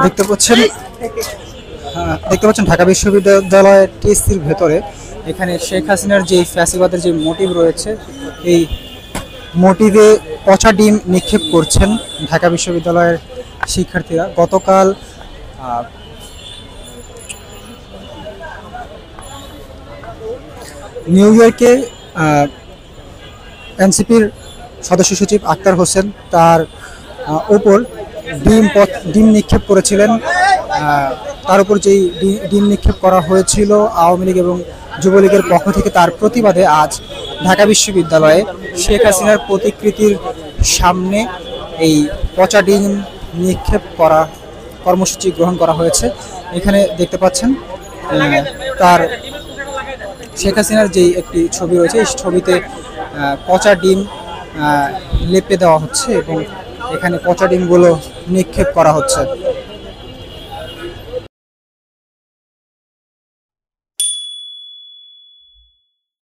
দেখতে পাচ্ছেন ঢাকা বিশ্ববিদ্যালয়ের টিএসসির ভেতরে এখানে শেখ হাসিনার যে ফ্যাসিবাদের যে মোটিভ রয়েছে, এই মোটিভে পচা ডিম নিক্ষেপ করছেন ঢাকা বিশ্ববিদ্যালয়ের শিক্ষার্থীরা। গতকাল নিউ ইয়র্কে এনসিপির সদস্য সচিব আক্তার হোসেন তার উপর ডিম নিক্ষেপ করেছিলেন। তার উপর যেই ডিম নিক্ষেপ করা হয়েছিল আওয়ামী লীগ এবং যুবলীগের পক্ষ থেকে, তার প্রতিবাদে আজ ঢাকা বিশ্ববিদ্যালয়ে শেখ হাসিনার প্রতিকৃতির সামনে এই পচা ডিম নিক্ষেপ করা কর্মসূচি গ্রহণ করা হয়েছে। এখানে দেখতে পাচ্ছেন তার শেখ হাসিনার যেই একটি ছবি রয়েছে, এই ছবিতে পচা ডিম লেপে দেওয়া হচ্ছে এবং এখানে পচা ডিমগুলো নিক্ষেপ করা হচ্ছে।